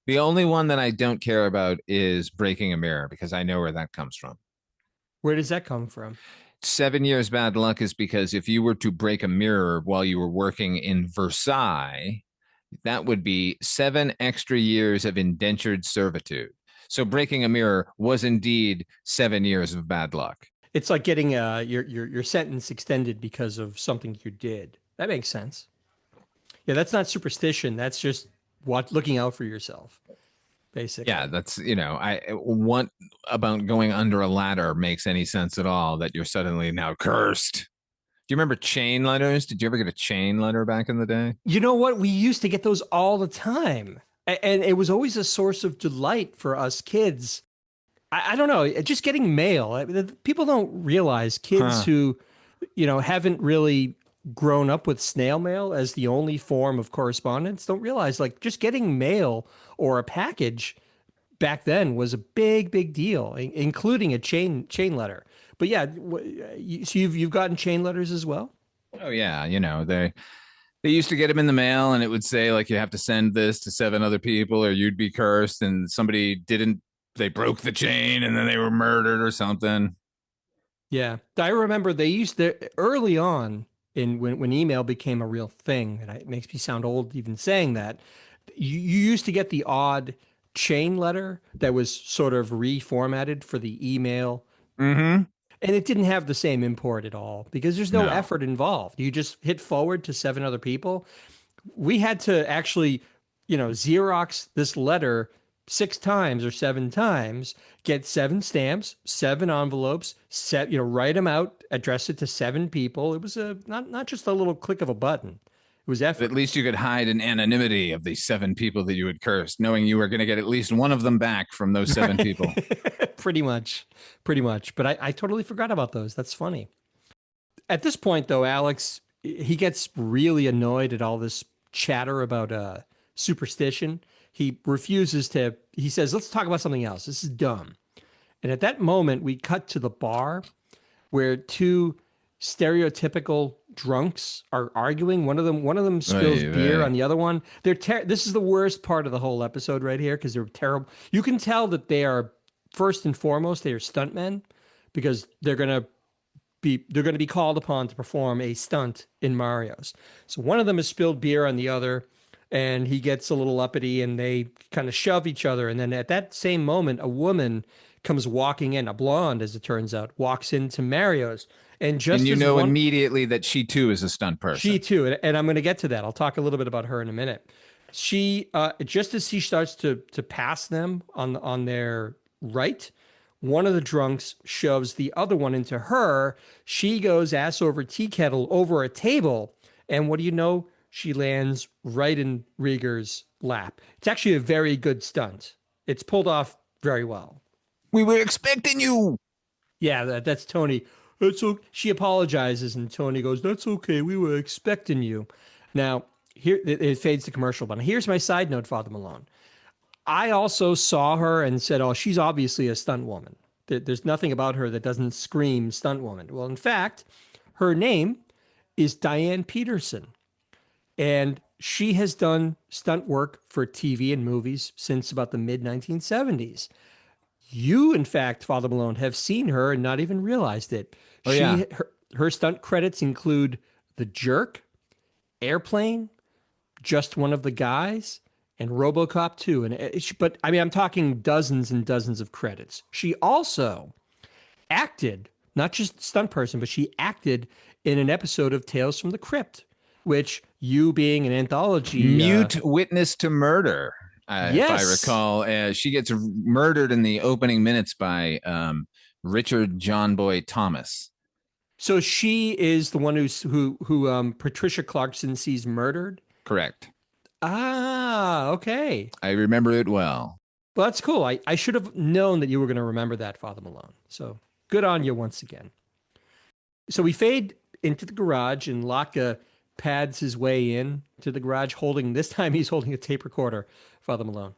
[SPEAKER 5] The only one that I don't care about is breaking a mirror, because I know where that comes from.
[SPEAKER 4] Where does that come from?
[SPEAKER 5] 7 years bad luck is because if you were to break a mirror while you were working in Versailles, that would be 7 extra years of indentured servitude. So breaking a mirror was indeed 7 years of bad luck.
[SPEAKER 4] It's like getting your sentence extended because of something you did. That makes sense. Yeah, that's not superstition. That's just looking out for yourself, basically.
[SPEAKER 5] Yeah, that's, what about going under a ladder makes any sense at all that you're suddenly now cursed? Do you remember chain letters? Did you ever get a chain letter back in the day?
[SPEAKER 4] You know what? We used to get those all the time. And it was always a source of delight for us kids. I don't know, just getting mail. People don't realize kids who, haven't really grown up with snail mail as the only form of correspondence don't realize like just getting mail or a package back then was a big deal, including a chain letter. But yeah, so you've gotten chain letters as well?
[SPEAKER 5] Oh yeah, they used to get them in the mail, and it would say like you have to send this to 7 other people, or you'd be cursed. And somebody didn't. They broke the chain, and then they were murdered or something.
[SPEAKER 4] Yeah, I remember they used to early on in when email became a real thing, and it makes me sound old even saying that. You used to get the odd chain letter that was sort of reformatted for the email,
[SPEAKER 5] Mm-hmm.
[SPEAKER 4] and it didn't have the same import at all because there's no
[SPEAKER 5] No.
[SPEAKER 4] effort involved. You just hit forward to 7 other people. We had to actually, Xerox this letter 6 times or 7 times, get 7 stamps, 7 envelopes, write them out, address it to 7 people. It was a not just a little click of a button. It was
[SPEAKER 5] But at
[SPEAKER 4] effort.
[SPEAKER 5] least you could hide in anonymity of these 7 people that you had cursed, knowing you were going to get at least one of them back from those 7 people.
[SPEAKER 4] Pretty much, pretty much. But I totally forgot about those. That's funny. At this point, though, Alex, he gets really annoyed at all this chatter about superstition. He refuses to, he says, let's talk about something else. This is dumb. And at that moment, we cut to the bar where two stereotypical drunks are arguing. One of them spills
[SPEAKER 5] Oy
[SPEAKER 4] beer
[SPEAKER 5] vey.
[SPEAKER 4] on the other one. This is the worst part of the whole episode right here because they're terrible. You can tell that they are first and foremost they are stuntmen because they're going to be called upon to perform a stunt in Mario's. So one of them has spilled beer on the other, and he gets a little uppity, and they kind of shove each other. And then at that same moment, a woman comes walking in, a blonde, as it turns out, walks into Mario's, and
[SPEAKER 5] And
[SPEAKER 4] just
[SPEAKER 5] you
[SPEAKER 4] as
[SPEAKER 5] know
[SPEAKER 4] one,
[SPEAKER 5] immediately that she too is a stunt
[SPEAKER 4] she
[SPEAKER 5] person.
[SPEAKER 4] too, and I'm going to get to that. I'll talk a little bit about her in a minute. She just as she starts to pass them on their right, one of the drunks shoves the other one into her. She goes ass over tea kettle over a table, and what do you know? She lands right in Rieger's lap. It's actually a very good stunt. It's pulled off very well.
[SPEAKER 5] We were expecting you.
[SPEAKER 4] Yeah, that's Tony. She apologizes, and Tony goes, "That's okay. We were expecting you." Now, here it fades to commercial, but here's my side note, Father Malone. I also saw her and said, "Oh, she's obviously a stunt woman. There's nothing about her that doesn't scream stunt woman." Well, in fact, her name is Diane Peterson, and she has done stunt work for TV and movies since about the mid 1970s. You, in fact, Father Malone, have seen her and not even realized it.
[SPEAKER 5] Oh yeah.
[SPEAKER 4] Her stunt credits include The Jerk, Airplane, Just One of the Guys, and RoboCop 2. But I mean, I'm talking dozens and dozens of credits. She also acted, not just stunt person, but she acted in an episode of Tales from the Crypt, which you being an anthology,
[SPEAKER 5] Mute witness to murder. If I
[SPEAKER 4] yes.
[SPEAKER 5] recall, she gets murdered in the opening minutes by Richard John Boy Thomas.
[SPEAKER 4] So she is the one who Patricia Clarkson sees murdered.
[SPEAKER 5] Correct.
[SPEAKER 4] Ah, okay.
[SPEAKER 5] I remember it well.
[SPEAKER 4] Well, that's cool. I should have known that you were going to remember that, Father Malone. So good on you once again. So we fade into the garage, and Latka pads his way in to the garage, this time he's holding a tape recorder, Father Malone.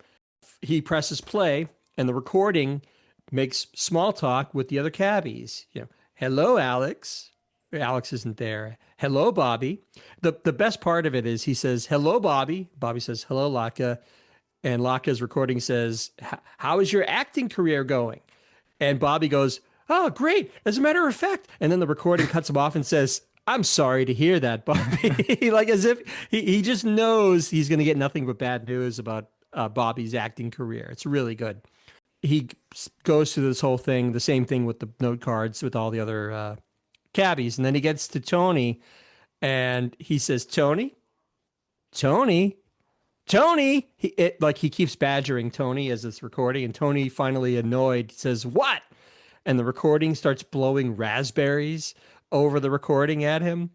[SPEAKER 4] He presses play, and the recording makes small talk with the other cabbies. Hello, Alex. Alex isn't there. Hello, Bobby. The best part of it is he says, hello, Bobby. Bobby says, hello, Latka. And Latka's recording says, how is your acting career going? And Bobby goes, oh, great. As a matter of fact. And then the recording cuts him off and says, I'm sorry to hear that, Bobby. Like as if he just knows he's going to get nothing but bad news about Bobby's acting career. It's really good. He goes through this whole thing, the same thing with the note cards with all the other cabbies. And then he gets to Tony and he says, Tony, Tony, Tony. He keeps badgering Tony as it's recording. And Tony, finally annoyed, says, what? And the recording starts blowing raspberries over the recording at him,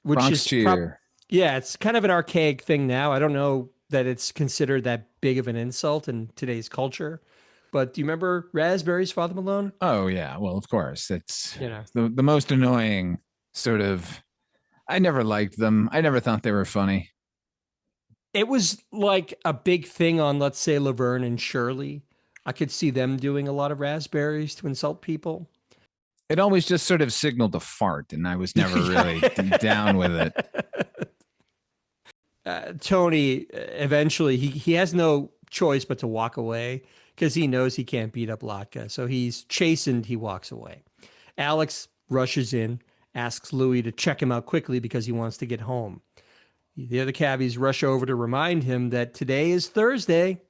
[SPEAKER 4] which
[SPEAKER 5] Bronx
[SPEAKER 4] is
[SPEAKER 5] cheer.
[SPEAKER 4] yeah, it's kind of an archaic thing now. I don't know that it's considered that big of an insult in today's culture. But do you remember raspberries, Father Malone?
[SPEAKER 5] Oh yeah. Well, of course. It's
[SPEAKER 4] You know,
[SPEAKER 5] the most annoying sort of. I never liked them. I never thought they were funny.
[SPEAKER 4] it was like a big thing on, let's say, Laverne and Shirley. I could see them doing a lot of raspberries to insult people.
[SPEAKER 5] It always just sort of signaled a fart, and I was never really down with it.
[SPEAKER 4] Tony eventually he has no choice but to walk away because he knows he can't beat up Latka. So he's chastened. He walks away. Alex rushes in, asks Louis to check him out quickly because he wants to get home. The other cabbies rush over to remind him that today is Thursday,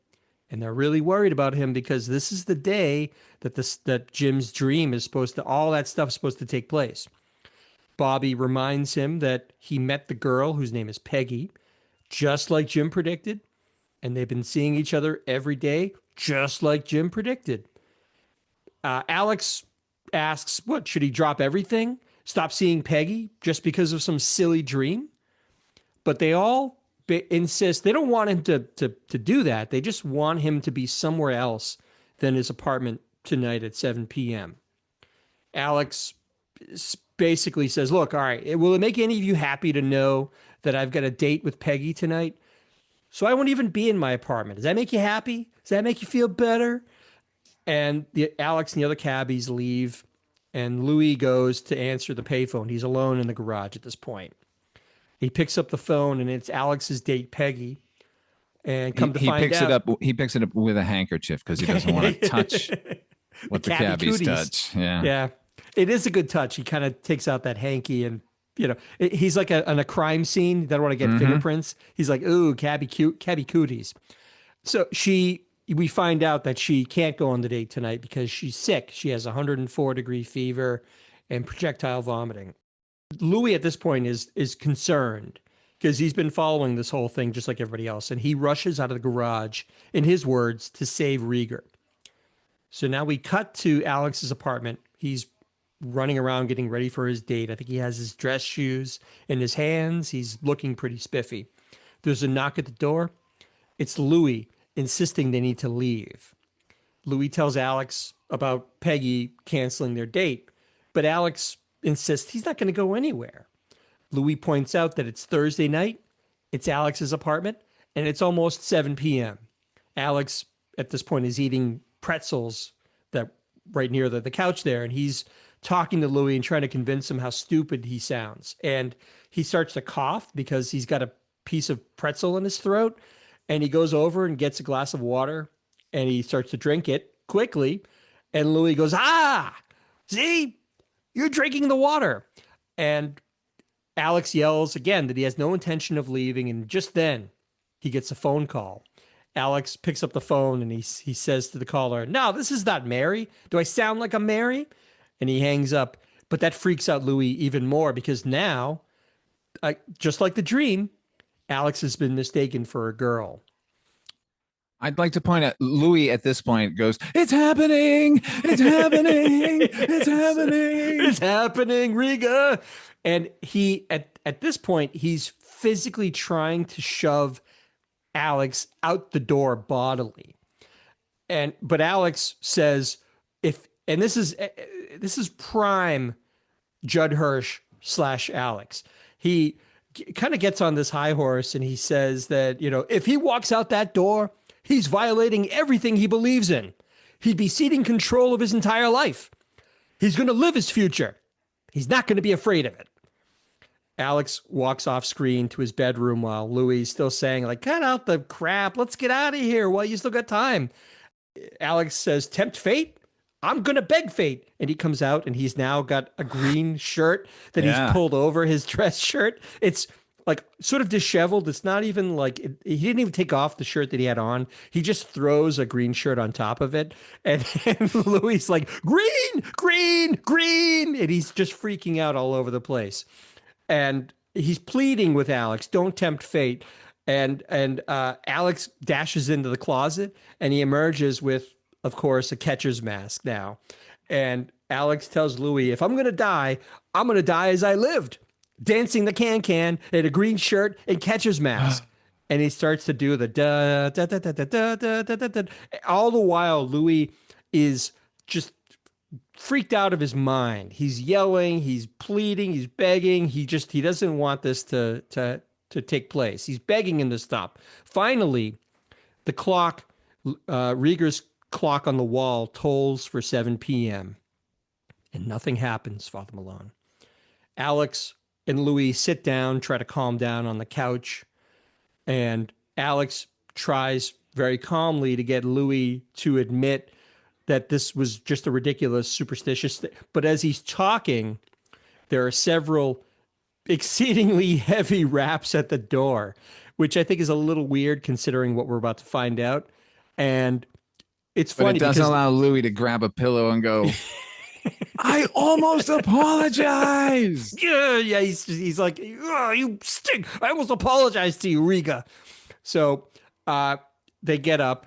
[SPEAKER 4] and they're really worried about him because this is the day that Jim's dream is supposed to, all that stuff is supposed to take place. Bobby reminds him that he met the girl whose name is Peggy, just like Jim predicted, and they've been seeing each other every day, just like Jim predicted. Alex asks, what, should he drop everything? Stop seeing Peggy just because of some silly dream? But they all insist, they don't want him to do that. They just want him to be somewhere else than his apartment tonight at 7 p.m. Alex basically says, look, all right, will it make any of you happy to know that I've got a date with Peggy tonight? So I won't even be in my apartment. Does that make you happy? Does that make you feel better? And Alex and the other cabbies leave, and Louis goes to answer the payphone. He's alone in the garage at this point. He picks up the phone, and it's Alex's date, Peggy. And come to find out,
[SPEAKER 5] he picks it up with a handkerchief because he doesn't want to touch what the cabbies touch.
[SPEAKER 4] Yeah. It is a good touch. He kind of takes out that hanky, and he's like on a crime scene. He doesn't want to get fingerprints. He's like, ooh, cabby cooties. So we find out that she can't go on the date tonight because she's sick. She has 104-degree fever and projectile vomiting. Louis at this point is concerned because he's been following this whole thing just like everybody else. And he rushes out of the garage, in his words, to save Rieger. So now we cut to Alex's apartment. He's running around getting ready for his date. I think he has his dress shoes in his hands. He's looking pretty spiffy. There's a knock at the door. It's Louis insisting they need to leave. Louis tells Alex about Peggy canceling their date, but Alex insists he's not going to go anywhere. Louis points out that it's Thursday night, it's Alex's apartment, and it's almost 7 p.m. Alex, at this point, is eating pretzels that right near the couch there, and he's talking to Louis and trying to convince him how stupid he sounds. And he starts to cough because he's got a piece of pretzel in his throat, and he goes over and gets a glass of water, and he starts to drink it quickly, and Louis goes, see? You're drinking the water. And Alex yells again that he has no intention of leaving. And just then he gets a phone call. Alex picks up the phone and he says to the caller, no, this is not Mary. Do I sound like I'm Mary? And he hangs up. But that freaks out Louis even more because now, just like the dream, Alex has been mistaken for a girl.
[SPEAKER 5] I'd like to point out, Louis at this point goes, it's happening, it's happening, it's happening.
[SPEAKER 4] It's happening, Riga. And he, at this point, he's physically trying to shove Alex out the door bodily. But Alex says, and this is prime Judd Hirsch / Alex. He kind of gets on this high horse and he says that, if he walks out that door, he's violating everything he believes in. He'd be ceding control of his entire life. He's going to live his future. He's not going to be afraid of it. Alex walks off screen to his bedroom while Louis is still saying, cut out the crap. Let's get out of here while you still got time. Alex says, tempt fate? I'm going to beg fate. And he comes out and he's now got a green shirt that he's pulled over his dress shirt. It's sort of disheveled. It's not even he didn't even take off the shirt that he had on. He just throws a green shirt on top of it. And Louis like, green, green, green. And he's just freaking out all over the place. And he's pleading with Alex, don't tempt fate. And Alex dashes into the closet and he emerges with, of course, a catcher's mask now. And Alex tells Louis, if I'm going to die as I lived. Dancing the can in a green shirt and catcher's mask. And he starts to do the da da da da da da da da da. All the while, Louis is just freaked out of his mind. He's yelling, he's pleading, he's begging. He doesn't want this to take place. He's begging him to stop. Finally, the clock, Rieger's clock on the wall tolls for 7 p.m. and nothing happens, Father Malone. Alex and Louis sit down, try to calm down on the couch, and Alex tries very calmly to get Louis to admit that this was just a ridiculous, superstitious thing. But as he's talking, there are several exceedingly heavy raps at the door, which I think is a little weird considering what we're about to find out. And it's
[SPEAKER 5] But
[SPEAKER 4] funny
[SPEAKER 5] it doesn't
[SPEAKER 4] because
[SPEAKER 5] allow Louis to grab a pillow and go, I almost apologize.
[SPEAKER 4] yeah, he's like, oh, you stink. I almost apologized to you, Riga. So they get up.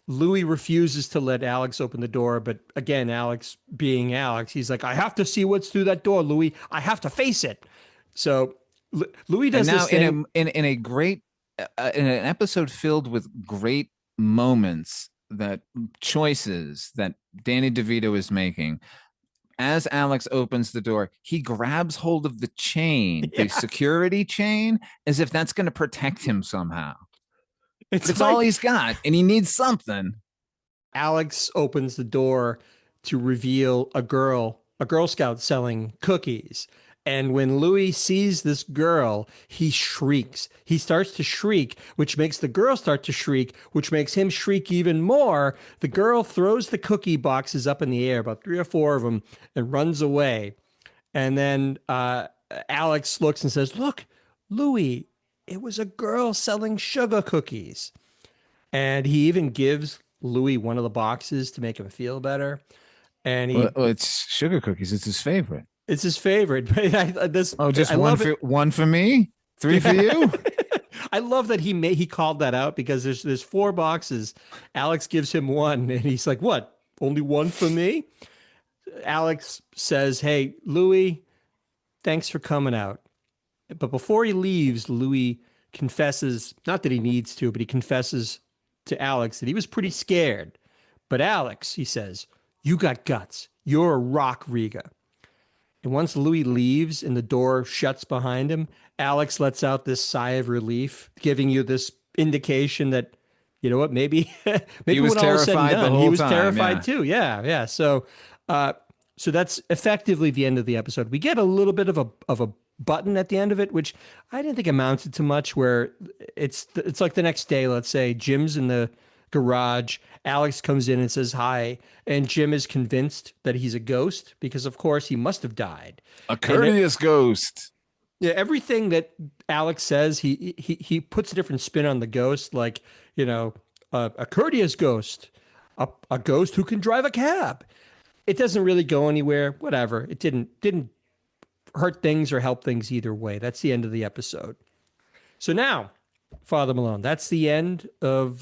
[SPEAKER 4] Louis refuses to let Alex open the door, but again, Alex being Alex, he's like, I have to see what's through that door, Louis. I have to face it. So Louis does
[SPEAKER 5] And now
[SPEAKER 4] this thing.
[SPEAKER 5] in a great in an episode filled with great moments, that choices that Danny DeVito is making. As Alex opens the door, he grabs hold of the chain, the security chain, as if that's going to protect him somehow. It's like, all he's got, and he needs something.
[SPEAKER 4] Alex opens the door to reveal a Girl Scout selling cookies. And when Louis sees this girl, he shrieks. He starts to shriek, which makes the girl start to shriek, which makes him shriek even more. The girl throws the cookie boxes up in the air, about 3 or 4 of them, and runs away. And then Alex looks and says, look, Louis, it was a girl selling sugar cookies. And he even gives Louis one of the boxes to make him feel better. And
[SPEAKER 5] well, it's sugar cookies. It's his favorite.
[SPEAKER 4] It's his favorite.
[SPEAKER 5] Just one for me, 3 for you.
[SPEAKER 4] I love that he called that out because there's 4 boxes. Alex gives him one, and he's like, "What? Only one for me?" Alex says, "Hey, Louis, thanks for coming out." But before he leaves, Louis confesses, not that he needs to, but he confesses to Alex that he was pretty scared. But Alex, he says, you got guts. You're a rock, Riga. And once Louis leaves and the door shuts behind him, Alex lets out this sigh of relief, giving you this indication that, you know what, maybe
[SPEAKER 5] he was
[SPEAKER 4] when all was said and
[SPEAKER 5] terrified the
[SPEAKER 4] done,
[SPEAKER 5] whole
[SPEAKER 4] he was
[SPEAKER 5] time,
[SPEAKER 4] terrified too. Yeah. So that's effectively the end of the episode. We get a little bit of a button at the end of it, which I didn't think amounted to much, where it's like the next day, let's say Jim's in the garage, Alex comes in and says hi, and Jim is convinced that he's a ghost because of course he must have died.
[SPEAKER 5] A courteous ghost.
[SPEAKER 4] Yeah, everything that Alex says, he puts a different spin on the ghost, like, you know, a courteous ghost, a ghost who can drive a cab. It doesn't really go anywhere, whatever. It didn't hurt things or help things either way. That's the end of the episode. So now, Father Malone, that's the end of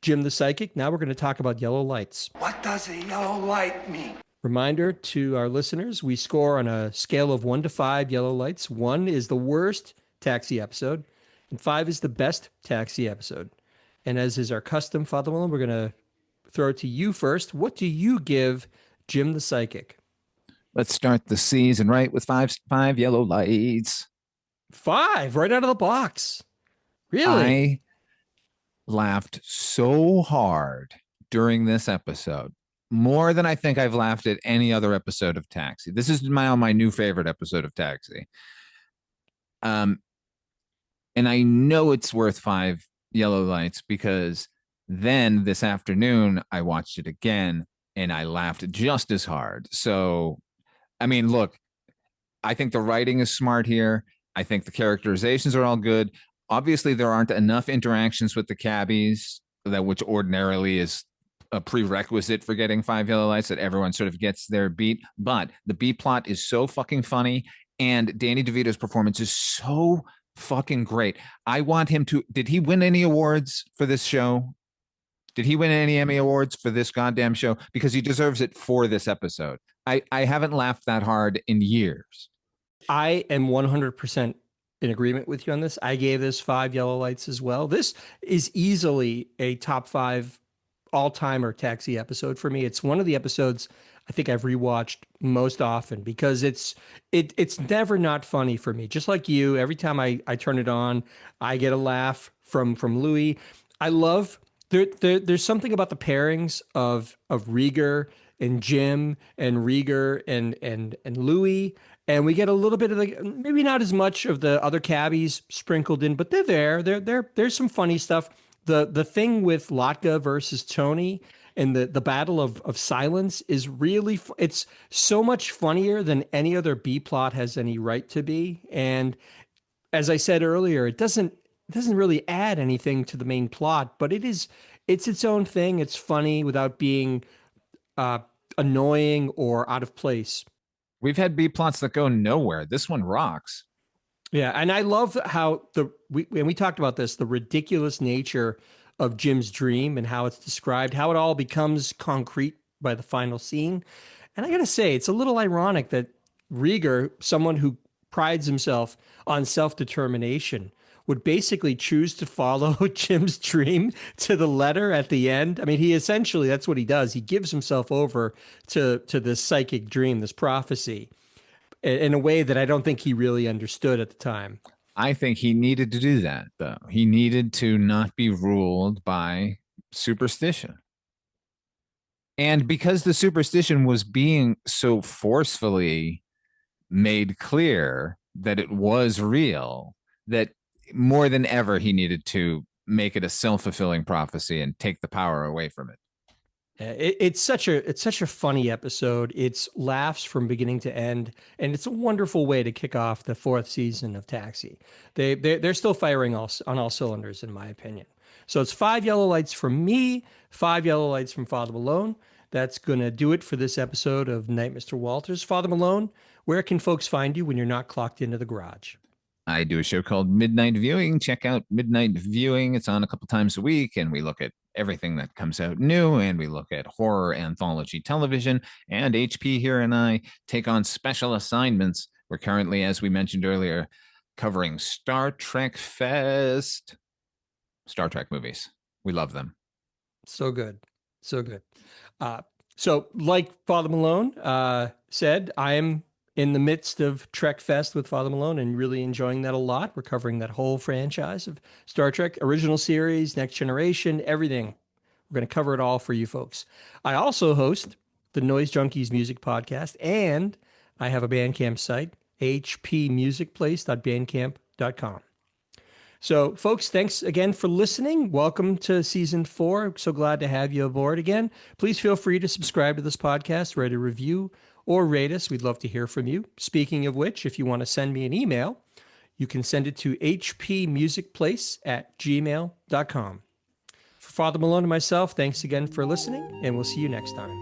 [SPEAKER 4] Jim the Psychic. Now we're going to talk about yellow lights.
[SPEAKER 1] What does a yellow light mean?
[SPEAKER 4] Reminder to our listeners, we score on a scale of 1 to 5 yellow lights. 1 is the worst Taxi episode, and 5 is the best Taxi episode. And as is our custom, Father Malone, we're going to throw it to you first. What do you give Jim the Psychic?
[SPEAKER 5] Let's start the season right with five yellow lights.
[SPEAKER 4] 5, right out of the box. Really?
[SPEAKER 5] I laughed so hard during this episode, more than I think I've laughed at any other episode of Taxi. This is my new favorite episode of Taxi. And I know it's worth 5 yellow lights because then this afternoon I watched it again and I laughed just as hard. So, I mean, look, I think the writing is smart here. I think the characterizations are all good. Obviously, there aren't enough interactions with the cabbies, which ordinarily is a prerequisite for getting 5 yellow lights, that everyone sort of gets their beat. But the B plot is so fucking funny, and Danny DeVito's performance is so fucking great. I want him to. Did he win any awards for this show? Did he win any Emmy awards for this goddamn show? Because he deserves it for this episode. I haven't laughed that hard in years.
[SPEAKER 4] I am 100% in agreement with you on this. I gave this 5 yellow lights as well. This is easily a top 5 all-timer Taxi episode for me. It's one of the episodes I think I've rewatched most often because it's never not funny for me. Just like you, every time I turn it on, I get a laugh from Louis. I love there's something about the pairings of Rieger and Jim and Rieger and Louis. And we get a little bit of the, maybe not as much of the other cabbies sprinkled in, but they're there. There's some funny stuff. The thing with Latka versus Tony and the battle of silence is really, it's so much funnier than any other B plot has any right to be. And as I said earlier, it doesn't really add anything to the main plot, but it's its own thing. It's funny without being uh, annoying or out of place.
[SPEAKER 5] We've had B plots that go nowhere. This one rocks.
[SPEAKER 4] Yeah, and I love how we talked about this, the ridiculous nature of Jim's dream and how it's described, how it all becomes concrete by the final scene. And I gotta say, it's a little ironic that Rieger, someone who prides himself on self-determination, would basically choose to follow Jim's dream to the letter at the end. I mean, he essentially, that's what he does. He gives himself over to this psychic dream, this prophecy, in a way that I don't think he really understood at the time.
[SPEAKER 5] I think he needed to do that, though. He needed to not be ruled by superstition. And because the superstition was being so forcefully made clear that it was real, that more than ever he needed to make it a self-fulfilling prophecy and take the power away from it.
[SPEAKER 4] It's such a funny episode. It's laughs from beginning to end, and it's a wonderful way to kick off the fourth season of Taxi. They're still firing on all cylinders, in my opinion. So it's 5 yellow lights from me, 5 yellow lights from Father Malone. That's gonna do it for this episode of Night, Mr. Walters. Father Malone, where can folks find you when you're not clocked into the garage?
[SPEAKER 5] I do a show called Midnight Viewing. Check out Midnight Viewing. It's on a couple times a week, and we look at everything that comes out new, and we look at horror anthology television. And HP here and I take on special assignments. We're currently, as we mentioned earlier, covering Star Trek Fest. Star Trek movies. We love them.
[SPEAKER 4] So good. So good. So like Father Malone said, I am in the midst of Trek Fest with Father Malone and really enjoying that a lot. We're covering that whole franchise of Star Trek, original series, Next Generation, everything. We're going to cover it all for you folks. I also host the Noise Junkies Music Podcast, and I have a Bandcamp site, hpmusicplace.bandcamp.com. So, folks, thanks again for listening. Welcome to season 4. So glad to have you aboard again. Please feel free to subscribe to this podcast, write a review, or rate us. We'd love to hear from you. Speaking of which, if you want to send me an email, you can send it to hpmusicplace@gmail.com. For Father Malone and myself, thanks again for listening, and we'll see you next time.